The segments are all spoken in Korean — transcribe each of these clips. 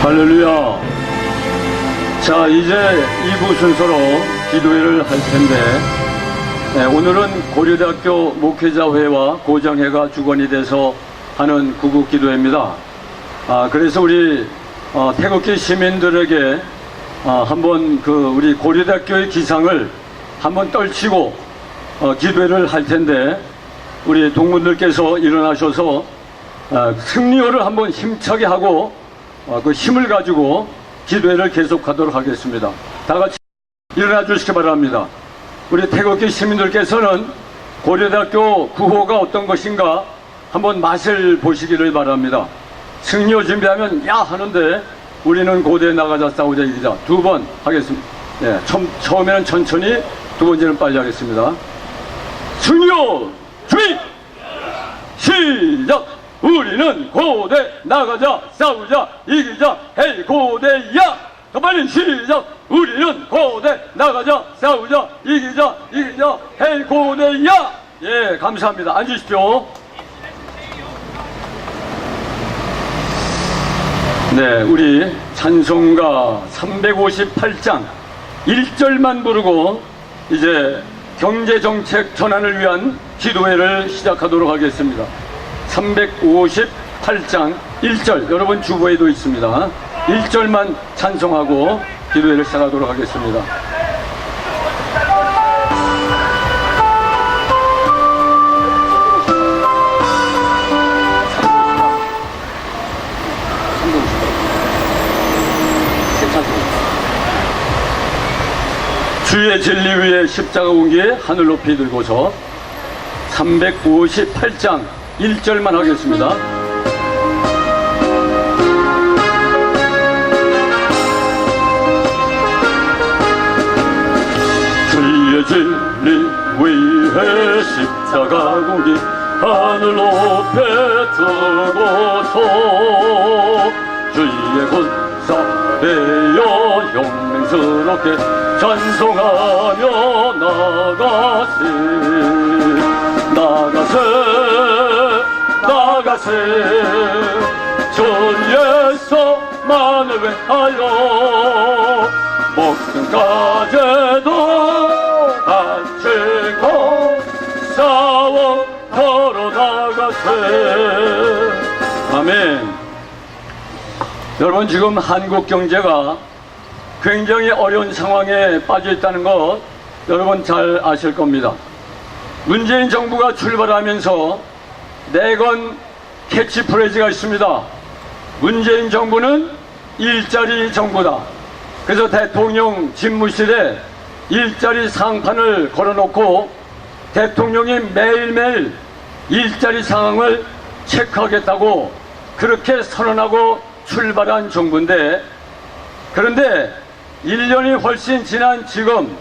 할렐루야. 자, 이제 2부 순서로 기도회를 할 텐데, 오늘은 고려대학교 목회자회와 고정회가 주관이 돼서 하는 구국 기도회입니다. 그래서 우리 태극기 시민들에게 한번 우리 고려대학교의 기상을 한번 떨치고 기도회를 할 텐데, 우리 동문들께서 일어나셔서 승리호를 한번 힘차게 하고 그 힘을 가지고 기도회를 계속하도록 하겠습니다. 다 같이 일어나 주시기 바랍니다. 우리 태극기 시민들께서는 고려대학교 구호가 어떤 것인가 한번 맛을 보시기를 바랍니다. 승리호 준비하면 야 하는데 우리는 고대에 나가자 싸우자 이기자 두 번 하겠습니다. 네, 처음에는 천천히, 두 번째는 빨리 하겠습니다. 승리호 준비 시작. 우리는 고대 나가자 싸우자 이기자 헤이 고대야. 더 빨리 시작. 우리는 고대 나가자 싸우자 이기자 헤이 고대야. 예, 감사합니다. 앉으십시오. 네, 우리 찬송가 358장 1절만 부르고 이제 경제정책 전환을 위한 기도회를 시작하도록 하겠습니다. 358장 1절, 여러분 주보에도 있습니다. 1절만 찬송하고 기도회를 시작하도록 하겠습니다. 주의 진리 위에 십자가 공기에 하늘 높이 들고서 358장 1절만 하겠습니다. 주의 진리 위에 십자가 공기 하늘 높이 들고서 주의 군사 되어 영맹스럽게 찬송하며 나가세 주 예수만을 위하여 목숨까지도 바치고 싸워 걸어나가세. 아멘. 여러분, 지금 한국 경제가 굉장히 어려운 상황에 빠져 있다는 것 여러분 잘 아실 겁니다. 문재인 정부가 출발하면서 내건 캐치프레이즈가 있습니다. 문재인 정부는 일자리 정부다. 그래서 대통령 집무실에 일자리 상판을 걸어놓고 대통령이 매일매일 일자리 상황을 체크하겠다고 그렇게 선언하고 출발한 정부인데, 그런데 1년이 훨씬 지난 지금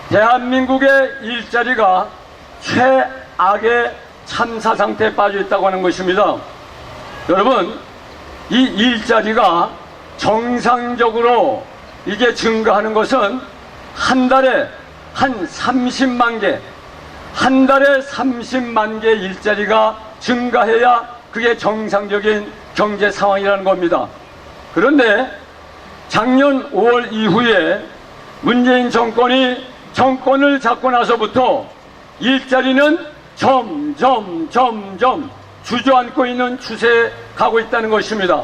대한민국의 일자리가 최악의 참사 상태에 빠져 있다고 하는 것입니다. 여러분, 이 일자리가 정상적으로 이게 증가하는 것은 한 달에 한 30만 개, 한 달에 30만 개 일자리가 증가해야 그게 정상적인 경제 상황이라는 겁니다. 그런데 작년 5월 이후에 문재인 정권이 정권을 잡고 나서부터 일자리는 점점 주저앉고 있는 추세에 가고 있다는 것입니다.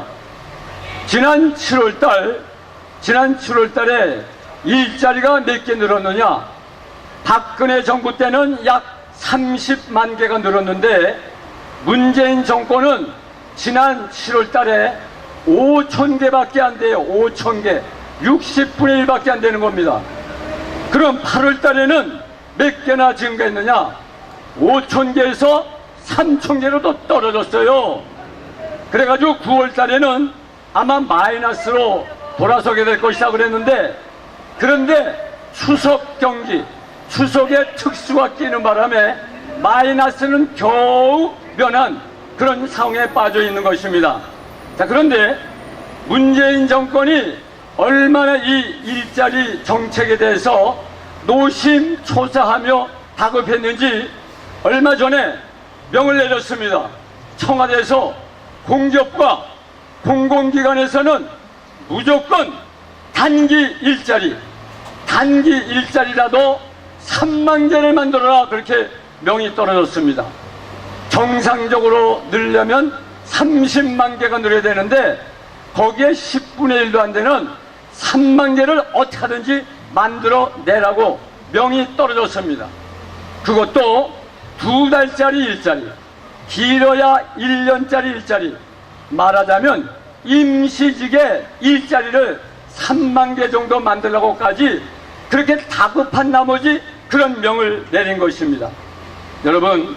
지난 7월달에 일자리가 몇 개 늘었느냐? 박근혜 정부 때는 약 30만 개가 늘었는데 문재인 정권은 지난 7월달에 5천 개밖에 안 돼요. 5천 개, 60분의 1밖에 안 되는 겁니다. 그럼 8월 달에는 몇 개나 증가했느냐? 5천 개에서 3천 개로 또 떨어졌어요. 그래가지고 9월 달에는 아마 마이너스로 돌아서게 될 것이다 그랬는데, 그런데 추석 경기, 추석의 특수가 끼는 바람에 마이너스는 겨우 면한 그런 상황에 빠져 있는 것입니다. 자, 그런데 문재인 정권이 얼마나 이 일자리 정책에 대해서 노심초사하며 다급했는지 얼마 전에 명을 내렸습니다. 청와대에서 공기업과 공공기관에서는 무조건 단기 일자리라도 3만 개를 만들어라, 그렇게 명이 떨어졌습니다. 정상적으로 늘려면 30만 개가 늘어야 되는데 거기에 10분의 1도 안 되는 3만 개를 어떻게 하든지 만들어 내라고 명이 떨어졌습니다. 그것도 2달짜리 일자리, 길어야 1년짜리 일자리, 말하자면 임시직의 일자리를 3만 개 정도 만들려고까지 그렇게 다급한 나머지 그런 명을 내린 것입니다. 여러분,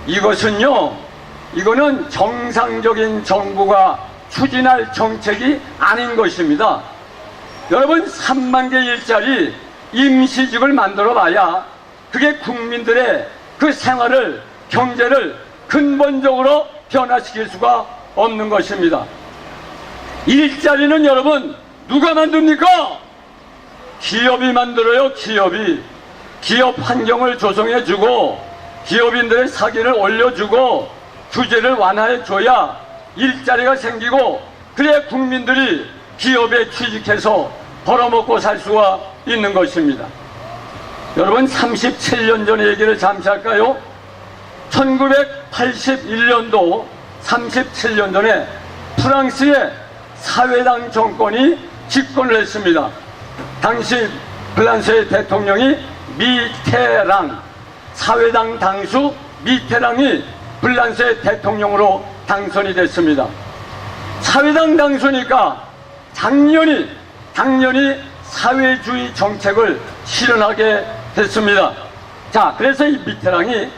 이거는 정상적인 정부가 추진할 정책이 아닌 것입니다. 여러분, 3만 개 일자리 임시직을 만들어 봐야 그게 국민들의 그 생활을, 경제를 근본적으로 변화시킬 수가 없는 것입니다. 일자리는 여러분 누가 만듭니까? 기업이 만들어요. 기업 환경을 조성해주고 기업인들의 사기를 올려주고 규제를 완화해줘야 일자리가 생기고, 그래야 국민들이 기업에 취직해서 벌어먹고 살 수가 있는 것입니다. 여러분, 37년 전의 얘기를 잠시 할까요? 1981년도 37년 전에 프랑스의 사회당 정권이 집권을 했습니다. 당시 프랑스의 대통령이 미테랑, 사회당 당수 미테랑이 프랑스의 대통령으로 당선이 됐습니다. 사회당 당수니까 당연히 사회주의 정책을 실현하게 됐습니다. 자, 그래서 이 미테랑이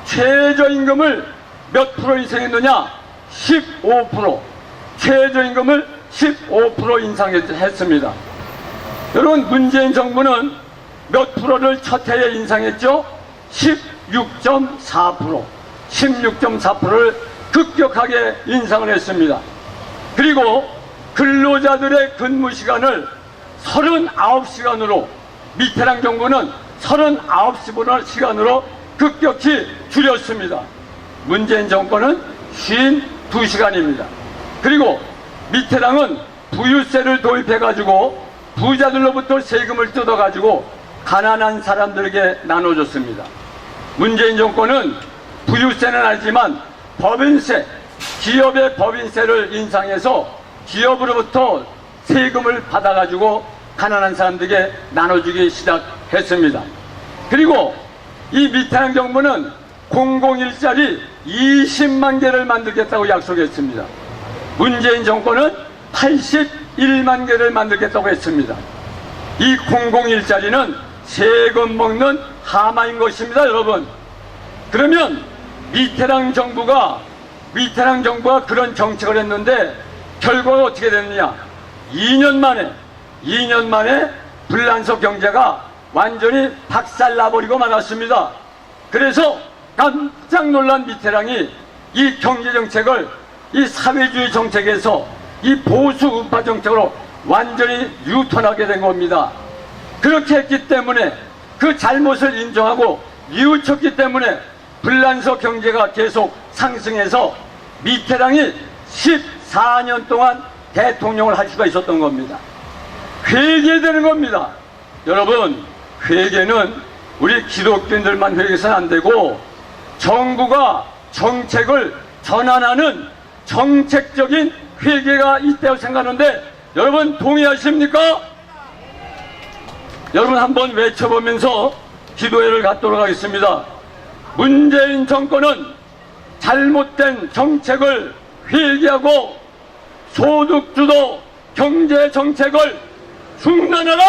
최저임금을 몇 프로 인상했느냐? 15%. 최저임금을 15% 인상했습니다. 여러분, 문재인 정부는 몇 프로를 첫 해에 인상했죠? 16.4%. 16.4%를 급격하게 인상을 했습니다. 그리고 근로자들의 근무 시간을 39시간으로, 미테랑 정부는 39시간으로 급격히 줄였습니다. 문재인 정권은 52시간입니다. 그리고 미테랑은 부유세를 도입해가지고 부자들로부터 세금을 뜯어가지고 가난한 사람들에게 나눠줬습니다. 문재인 정권은 부유세는 아니지만 법인세, 기업의 법인세를 인상해서 기업으로부터 세금을 받아가지고 가난한 사람들에게 나눠주기 시작했습니다. 그리고 이 미테랑 정부는 공공일자리 20만 개를 만들겠다고 약속했습니다. 문재인 정권은 81만 개를 만들겠다고 했습니다. 이 공공일자리는 세금 먹는 하마인 것입니다, 여러분. 그러면 미테랑 정부가 그런 정책을 했는데 결과가 어떻게 됐느냐? 2년 만에 불란서 경제가 완전히 박살나버리고 말았습니다. 그래서 깜짝 놀란 미테랑이 이 경제정책을 이 사회주의 정책에서 이 보수 우파 정책으로 완전히 유턴하게 된 겁니다. 그렇게 했기 때문에, 그 잘못을 인정하고 뉘우쳤기 때문에 불란서 경제가 계속 상승해서 미테랑이 14년 동안 대통령을 할 수가 있었던 겁니다. 회개되는 겁니다. 여러분, 회개는 우리 기독교인들만 회개해서는 안 되고 정부가 정책을 전환하는 정책적인 회개가 있다고 생각하는데, 여러분 동의하십니까? 여러분 한번 외쳐보면서 기도회를 갖도록 하겠습니다. 문재인 정권은 잘못된 정책을 회개하고 소득주도 경제정책을 중단하라!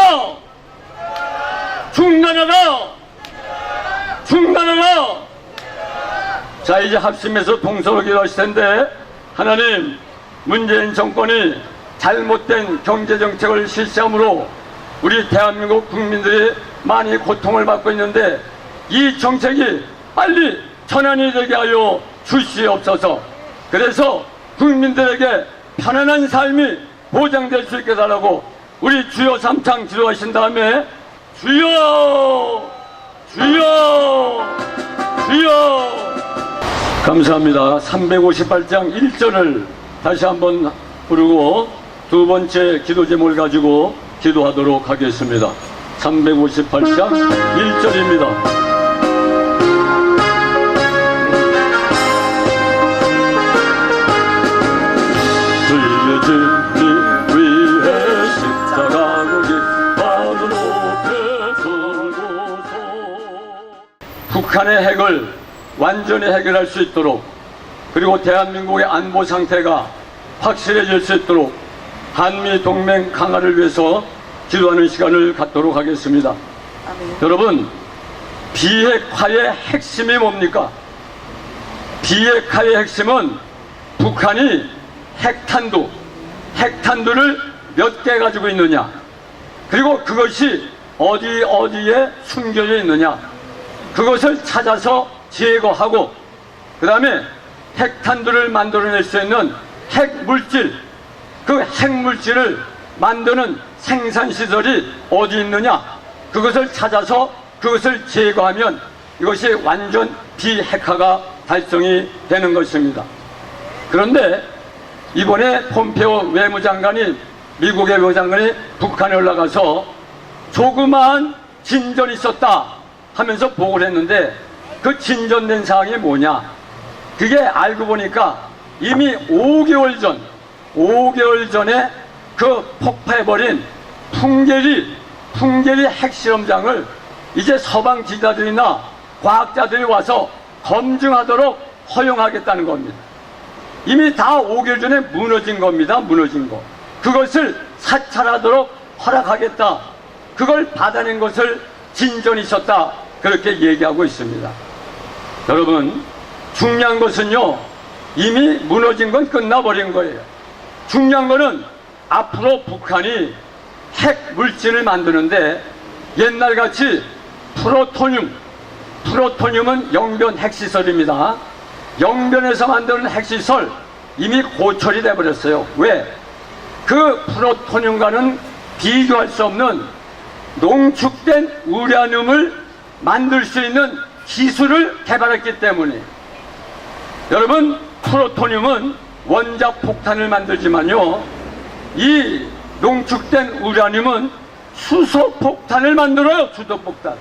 자, 이제 합심해서 동서로 기도하실 텐데, 하나님, 문재인 정권이 잘못된 경제정책을 실시함으로 우리 대한민국 국민들이 많이 고통을 받고 있는데 이 정책이 빨리 전환이 되게 하여 주시옵소서. 그래서 국민들에게 편안한 삶이 보장될 수 있게 달라고 우리 주여 삼창 기도하신 다음에 주여 주여 주여. 감사합니다. 358장 1절을 다시 한번 부르고 두 번째 기도 제목을 가지고 기도하도록 하겠습니다. 358장 1절입니다. 북한의 핵을 완전히 해결할 수 있도록, 그리고 대한민국의 안보 상태가 확실해질 수 있도록 한미 동맹 강화를 위해서 기도하는 시간을 갖도록 하겠습니다. 아멘. 여러분, 비핵화의 핵심이 뭡니까? 비핵화의 핵심은 북한이 핵탄두를 몇 개 가지고 있느냐, 그리고 그것이 어디에 숨겨져 있느냐, 그것을 찾아서 제거하고, 그 다음에 핵탄두를 만들어낼 수 있는 핵물질, 그 핵물질을 만드는 생산시설이 어디 있느냐, 그것을 찾아서 그것을 제거하면 이것이 완전 비핵화가 달성이 되는 것입니다. 그런데 이번에 폼페오 외무장관이, 미국의 외무장관이 북한에 올라가서 조그마한 진전이 있었다 하면서 보고를 했는데, 그 진전된 사항이 뭐냐, 그게 알고 보니까 이미 5개월 전에 그 폭파해버린 풍계리 핵실험장을 이제 서방 지도자들이나 과학자들이 와서 검증하도록 허용하겠다는 겁니다. 이미 다 5개월 전에 무너진 겁니다. 무너진 거. 그것을 사찰하도록 허락하겠다. 그걸 받아낸 것을 진전이 있었다. 그렇게 얘기하고 있습니다. 여러분, 중요한 것은요, 이미 무너진 건 끝나버린 거예요. 중요한 거는 앞으로 북한이 핵 물질을 만드는데, 옛날같이 프로토늄은 영변 핵시설입니다. 영변에서 만드는 핵시설 이미 고철이 돼버렸어요. 왜? 그 프로토늄과는 비교할 수 없는 농축된 우라늄을 만들 수 있는 기술을 개발했기 때문에. 여러분, 프로토늄은 원자 폭탄을 만들지만요, 이 농축된 우라늄은 수소 폭탄을 만들어요. 수소 폭탄.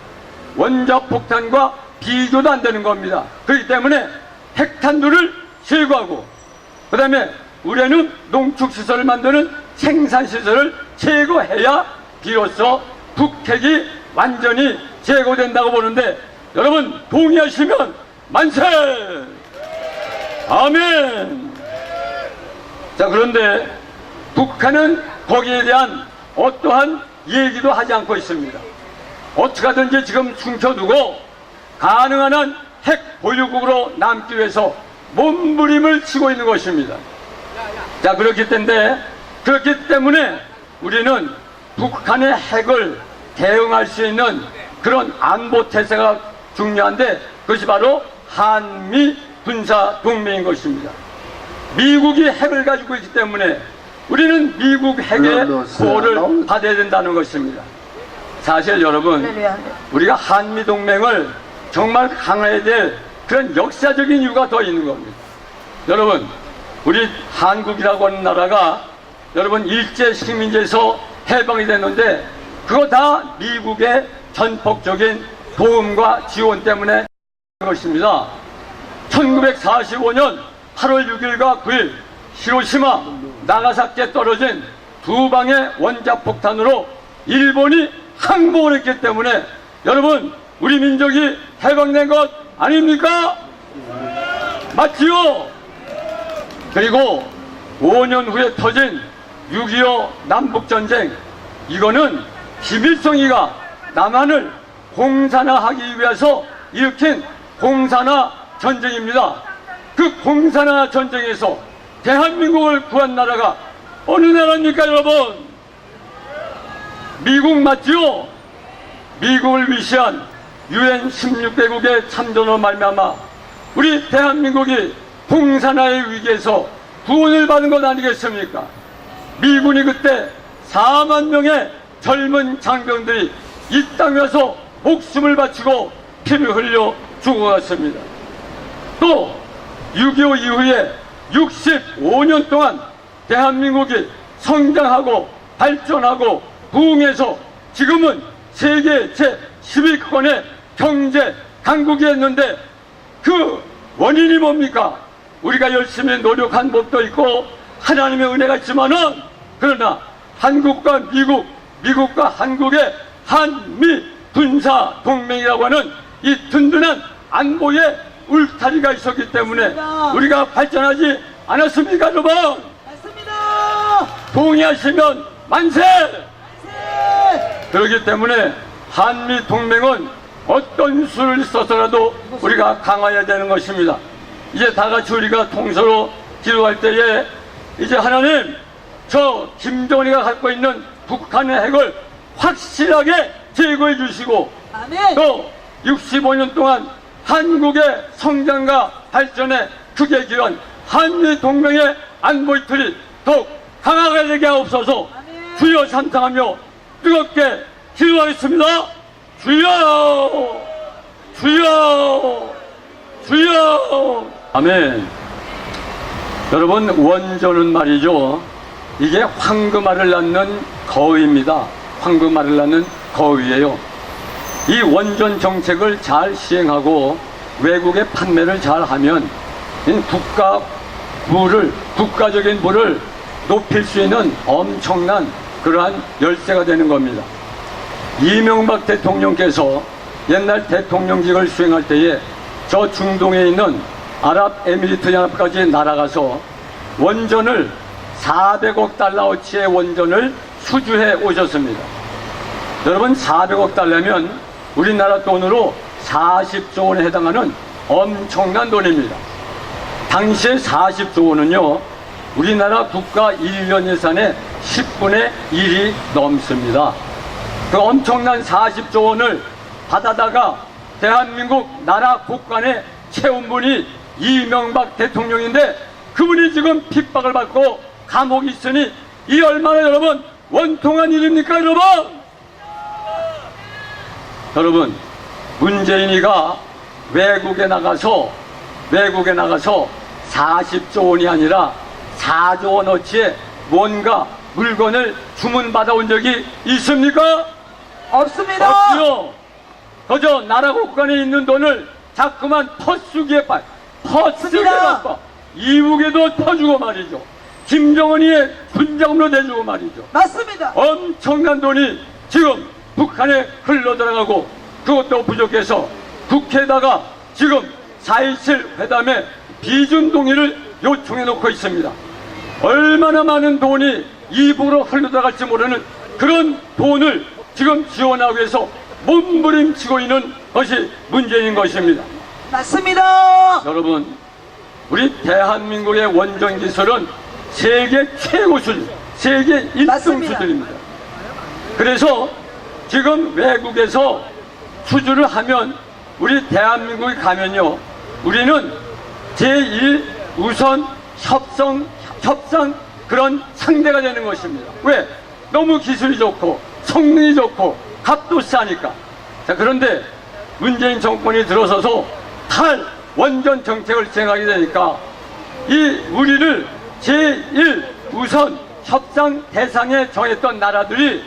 원자 폭탄과 비교도 안 되는 겁니다. 그렇기 때문에 핵탄두를 제거하고, 그 다음에 우라늄 농축시설을 만드는 생산시설을 제거해야 비로소 북핵이 완전히 제거된다고 보는데, 여러분 동의하시면 만세! 아멘! 자, 그런데 북한은 거기에 대한 어떠한 얘기도 하지 않고 있습니다. 어떻게 하든지 지금 숨겨두고 가능한 한 핵 보유국으로 남기 위해서 몸부림을 치고 있는 것입니다. 자, 그렇기 때문에 우리는 북한의 핵을 대응할 수 있는 그런 안보 태세가 중요한데, 그것이 바로 한미 군사 동맹인 것입니다. 미국이 핵을 가지고 있기 때문에 우리는 미국 핵의 보호를 받아야 된다는 것입니다. 사실 여러분, 우리가 한미 동맹을 정말 강화해야 될 그런 역사적인 이유가 더 있는 겁니다. 여러분, 우리 한국이라고 하는 나라가 여러분 일제 식민지에서 해방이 됐는데, 그거 다 미국의 전폭적인 도움과 지원 때문에 것입니다. 1945년 8월 6일과 9일 히로시마, 나가사키에 떨어진 두 방의 원자폭탄으로 일본이 항복을 했기 때문에 여러분, 우리 민족이 해방된 것 아닙니까? 맞지요? 그리고 5년 후에 터진 6.25 남북전쟁, 이거는 김일성이가 남한을 공산화하기 위해서 일으킨 공산화 전쟁입니다. 그 공산화 전쟁에서 대한민국을 구한 나라가 어느 나라입니까, 여러분? 미국 맞지요? 미국을 위시한 UN 16개국의 참전으로 말미암아 우리 대한민국이 공산화의 위기에서 구원을 받은 것 아니겠습니까? 미군이 그때 4만 명의 젊은 장병들이 이 땅에 와서 목숨을 바치고 피를 흘려 죽어갔습니다. 또 6.25 이후에 65년 동안 대한민국이 성장하고 발전하고 부흥해서 지금은 세계 제10위권의 경제 강국이 했는데 그 원인이 뭡니까? 우리가 열심히 노력한 법도 있고 하나님의 은혜가 있지만은 그러나 한국과 미국, 미국과 한국의 한미 군사 동맹이라고 하는 이 든든한 안보의 울타리가 있었기 때문에 우리가 발전하지 않았습니까, 여러분? 맞습니다. 동의하시면 만세! 만세! 그렇기 때문에 한미 동맹은 어떤 수를 써서라도 우리가 강화해야 되는 것입니다. 이제 다 같이 우리가 통서로 기도할 때에 이제 하나님 저 김정은이가 갖고 있는 북한의 핵을 확실하게 제거해 주시고 아멘. 또 65년 동안 한국의 성장과 발전에 크게 기여한 한미 동맹의 안보의 틀이 더욱 강하게 되게 하옵소서. 아멘. 주여 삼상하며 뜨겁게 기도하겠습니다. 주여 주여 주여. 아멘. 여러분, 원전은 말이죠, 이게 황금알을 낳는 거위입니다. 황금알을 낳는 거위예요. 이 원전 정책을 잘 시행하고 외국에 판매를 잘 하면 국가적인 부를 높일 수 있는 엄청난 그러한 열쇠가 되는 겁니다. 이명박 대통령께서 옛날 대통령직을 수행할 때에 저 중동에 있는 아랍에미리트 연합까지 날아가서 원전을 400억 달러어치의 원전을 수주해 오셨습니다. 여러분, 400억 달러면 우리나라 돈으로 40조 원에 해당하는 엄청난 돈입니다. 당시에 40조 원은요, 우리나라 국가 1년 예산의 10분의 1이 넘습니다. 그 엄청난 40조 원을 받아다가 대한민국 나라 국간에 채운 분이 이명박 대통령인데 그분이 지금 핍박을 받고 감옥에 있으니 이 얼마나 여러분 원통한 일입니까, 여러분? 여러분, 문재인이가 외국에 나가서 40조 원이 아니라 4조 원어치의 뭔가 물건을 주문받아 온 적이 있습니까? 없습니다. 없지요. 그저 나라 국간에 있는 돈을 자꾸만 퍼쓰기에 바빠 이북에도 퍼주고 말이죠. 김정은이의 군장으로 내주고 말이죠. 맞습니다. 엄청난 돈이 지금 북한에 흘러들어가고 그것도 부족해서 국회에다가 지금 4.27 회담에 비준 동의를 요청해 놓고 있습니다. 얼마나 많은 돈이 이북으로 흘러들어갈지 모르는 그런 돈을 지금 지원하기 위해서 몸부림치고 있는 것이 문제인 것입니다. 맞습니다. 여러분, 우리 대한민국의 원전 기술은 세계 최고 수준, 세계 1등 맞습니다. 수준입니다. 그래서 지금 외국에서 수주를 하면 우리 대한민국에 가면요, 우리는 제1우선 협상 그런 상대가 되는 것입니다. 왜? 너무 기술이 좋고 성능이 좋고 값도 싸니까. 자, 그런데 문재인 정권이 들어서서 탈원전 정책을 시행하게 되니까 우리를 제1우선 협상 대상에 정했던 나라들이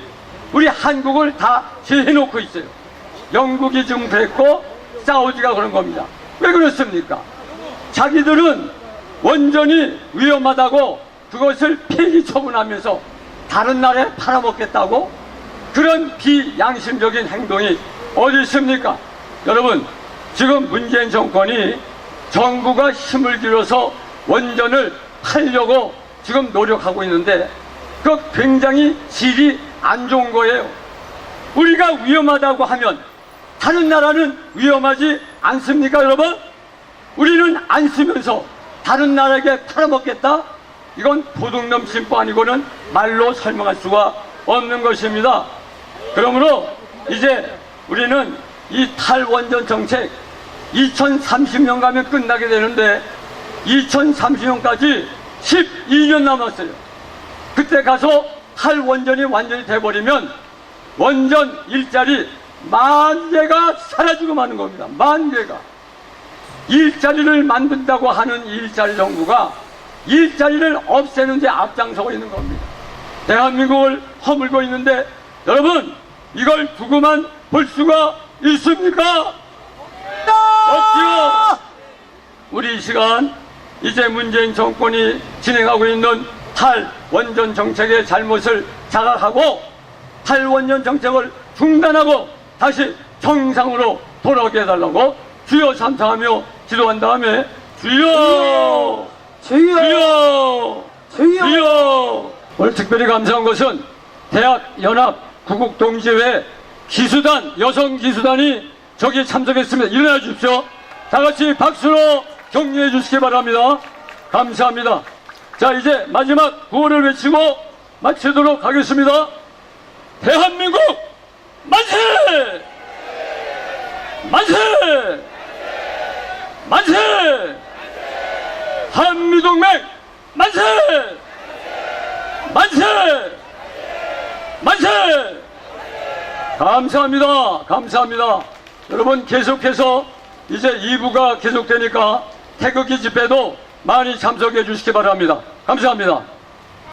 우리 한국을 다 제해놓고 있어요. 영국이 지금 그랬고 사우디가 그런 겁니다. 왜 그렇습니까? 자기들은 원전이 위험하다고 그것을 폐기 처분하면서 다른 나라에 팔아먹겠다고? 그런 비양심적인 행동이 어디 있습니까? 여러분, 지금 문재인 정권이 정부가 힘을 들여서 원전을 팔려고 지금 노력하고 있는데 그 굉장히 질이 안 좋은 거예요. 우리가 위험하다고 하면 다른 나라는 위험하지 않습니까, 여러분? 우리는 안 쓰면서 다른 나라에게 팔아먹겠다? 이건 도둑놈 심보 아니고는 말로 설명할 수가 없는 것입니다. 그러므로 이제 우리는 이 탈원전 정책 2030년 가면 끝나게 되는데 2030년까지 12년 남았어요. 그때 가서 탈원전이 완전히 돼버리면 원전 일자리 10,000개가 사라지고 마는 겁니다. 10,000개가. 일자리를 만든다고 하는 일자리 정부가 일자리를 없애는 데 앞장서고 있는 겁니다. 대한민국을 허물고 있는데 여러분 이걸 두고만 볼 수가 있습니까? 없지요. 우리 이 시간 이제 문재인 정권이 진행하고 있는 탈원전 정책의 잘못을 자각하고 탈원전 정책을 중단하고 다시 정상으로 돌아오게 해달라고 주여 삼창하며 기도한 다음에 주여 주여 주여 주여 주여. 오늘 특별히 감사한 것은 대학연합구국동지회 기수단 여성 기수단이 저기 참석했습니다. 일어나 주십시오. 다 같이 박수로 격려해 주시기 바랍니다. 감사합니다. 자, 이제 마지막 구호를 외치고 마치도록 하겠습니다. 대한민국 만세! 만세! 만세! 한미동맹 만세! 만세! 만세! 감사합니다. 감사합니다. 여러분 계속해서 이제 2부가 계속되니까 태극기 집회도 많이 참석해 주시기 바랍니다. 감사합니다.